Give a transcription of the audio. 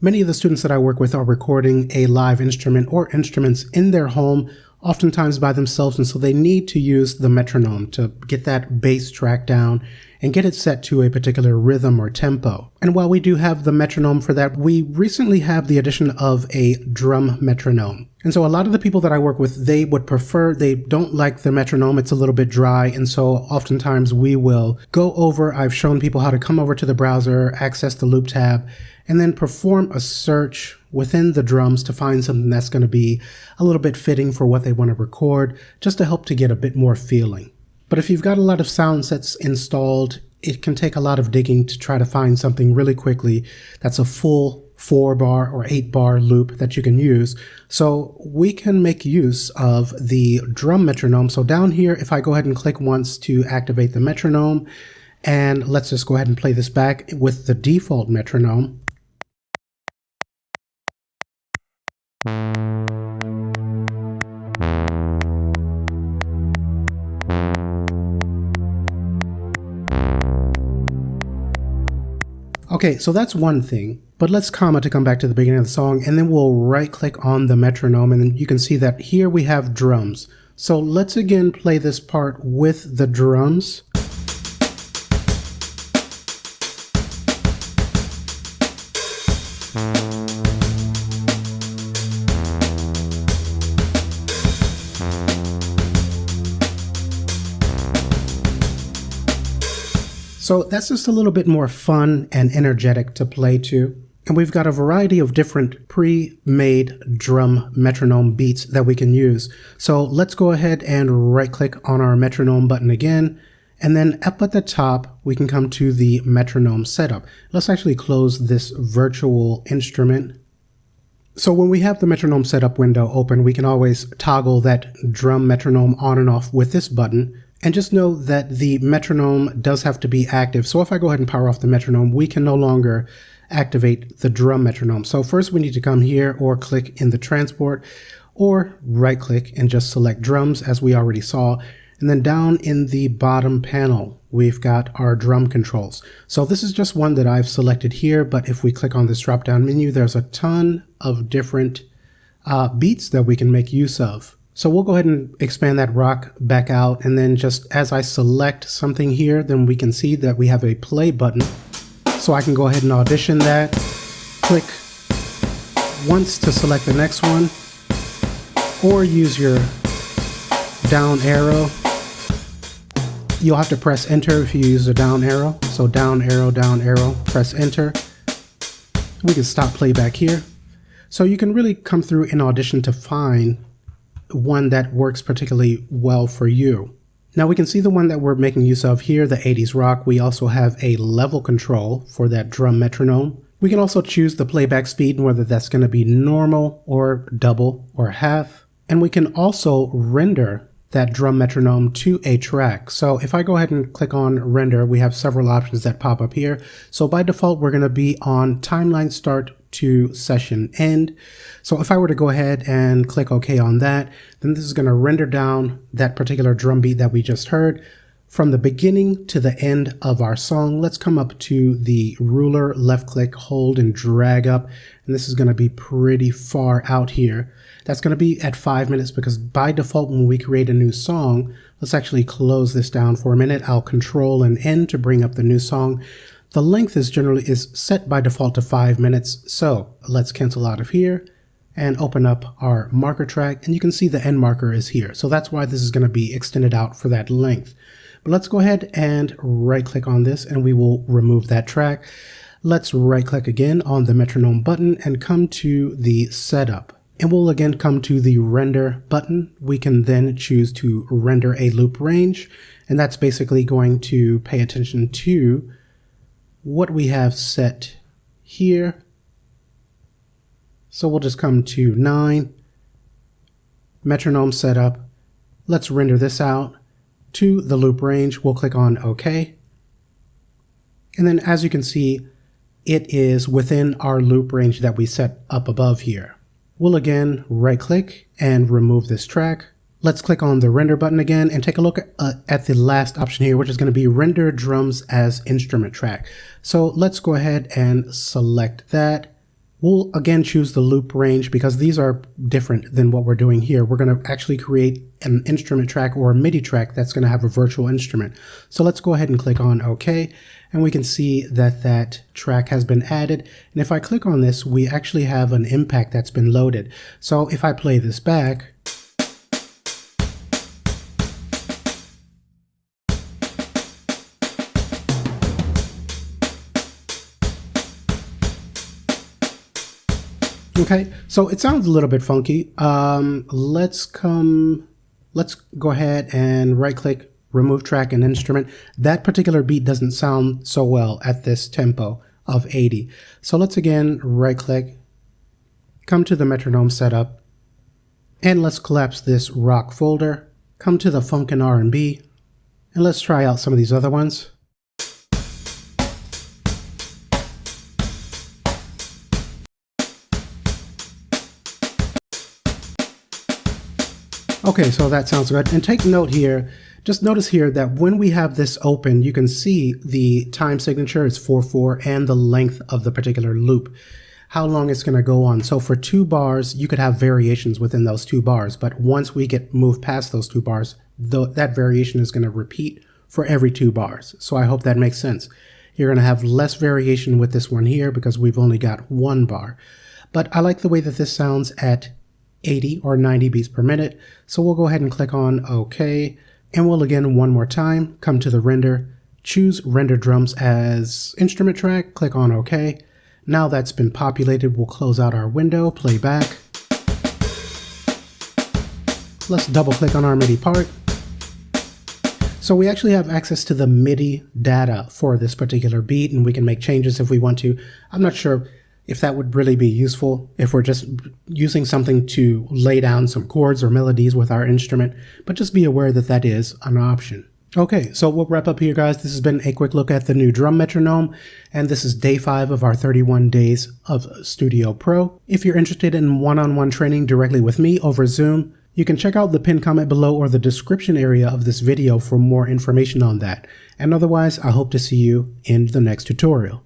Many of the students that I work with are recording a live instrument or instruments in their home, oftentimes by themselves, and so they need to use the metronome to get that bass track down and get it set to a particular rhythm or tempo. And while we do have the metronome for that, we recently have the addition of a drum metronome. And so a lot of the people that I work with, they don't like the metronome. It's a little bit dry. And so oftentimes we will go over, I've shown people how to come over to the browser, access the loop tab, and then perform a search within the drums to find something that's going to be a little bit fitting for what they want to record, just to help to get a bit more feeling. But if you've got a lot of sound sets installed, it can take a lot of digging to try to find something really quickly that's a full 4-bar or 8-bar loop that you can use. So we can make use of the drum metronome. So down here, if I go ahead and click once to activate the metronome, and let's just go ahead and play this back with the default metronome. Okay, so that's one thing, but let's come back to the beginning of the song, and then we'll right click on the metronome, and then you can see that here we have drums. So let's again play this part with the drums. So that's just a little bit more fun and energetic to play to. And we've got a variety of different pre-made drum metronome beats that we can use. So let's go ahead and right click on our metronome button again. And then up at the top, we can come to the metronome setup. Let's actually close this virtual instrument. So when we have the metronome setup window open, we can always toggle that drum metronome on and off with this button. And just know that the metronome does have to be active. So if I go ahead and power off the metronome, we can no longer activate the drum metronome. So first we need to come here or click in the transport, or right click and just select drums as we already saw. And then down in the bottom panel, we've got our drum controls. So this is just one that I've selected here, but if we click on this drop down menu, there's a ton of different beats that we can make use of. So we'll go ahead and expand that rock back out, and then just as I select something here, then we can see that we have a play button. So I can go ahead and audition that, click once to select the next one, or use your down arrow. You'll have to press enter if you use the down arrow. So down arrow, press enter. We can stop playback here. So you can really come through in Audition to find one that works particularly well for you. Now we can see the one that we're making use of here, the 80s rock. We also have a level control for that drum metronome. We can also choose the playback speed and whether that's going to be normal or double or half. And we can also render that drum metronome to a track. So if I go ahead and click on render, we have several options that pop up here. So by default, we're going to be on timeline start to session end. So if I were to go ahead and click OK on that, then this is going to render down that particular drum beat that we just heard from the beginning to the end of our song. Let's come up to the ruler, left click, hold and drag up. And this is going to be pretty far out here. That's going to be at 5 minutes because by default, when we create a new song, let's actually close this down for a minute. I'll control and end to bring up the new song. The length is set by default to 5 minutes. So let's cancel out of here and open up our marker track. And you can see the end marker is here. So that's why this is going to be extended out for that length. But let's go ahead and right click on this and we will remove that track. Let's right click again on the metronome button and come to the setup. And we'll again come to the render button. We can then choose to render a loop range. And that's basically going to pay attention to what we have set here. So we'll just come to 9, metronome setup. Let's render this out to the loop range. We'll click on OK. And then as you can see, it is within our loop range that we set up above here. We'll again right click and remove this track. Let's click on the render button again and take a look at the last option here, which is going to be render drums as instrument track. So let's go ahead and select that. We'll again choose the loop range because these are different than what we're doing here. We're going to actually create an instrument track or a MIDI track that's going to have a virtual instrument. So let's go ahead and click on OK, and we can see that that track has been added. And if I click on this, we actually have an impact that's been loaded. So if I play this back, okay, so it sounds a little bit funky. Let's go ahead and right click, remove track and instrument. That particular beat doesn't sound so well at this tempo of 80. So let's again right click, come to the metronome setup, and let's collapse this rock folder, come to the funk and R&B, and let's try out some of these other ones. Okay, so that sounds good. And take note here, just notice here that when we have this open, you can see the time signature is 4/4 and the length of the particular loop, how long it's going to go on. So for 2 bars, you could have variations within those 2 bars, but once we get moved past those 2 bars, that variation is going to repeat for every 2 bars. So I hope that makes sense. You're going to have less variation with this one here because we've only got 1 bar. But I like the way that this sounds at 80 or 90 beats per minute. So we'll go ahead and click on OK. And we'll again, one more time, come to the render, choose render drums as instrument track, click on OK. Now that's been populated, we'll close out our window, play back. Let's double click on our MIDI part. So we actually have access to the MIDI data for this particular beat, and we can make changes if we want to. I'm not sure if that would really be useful if we're just using something to lay down some chords or melodies with our instrument, but just be aware that that is an option. Okay, so we'll wrap up here, guys. This has been a quick look at the new Drum Metronome, and this is day 5 of our 31 days of Studio Pro. If you're interested in one-on-one training directly with me over Zoom, you can check out the pinned comment below or the description area of this video for more information on that. And otherwise, I hope to see you in the next tutorial.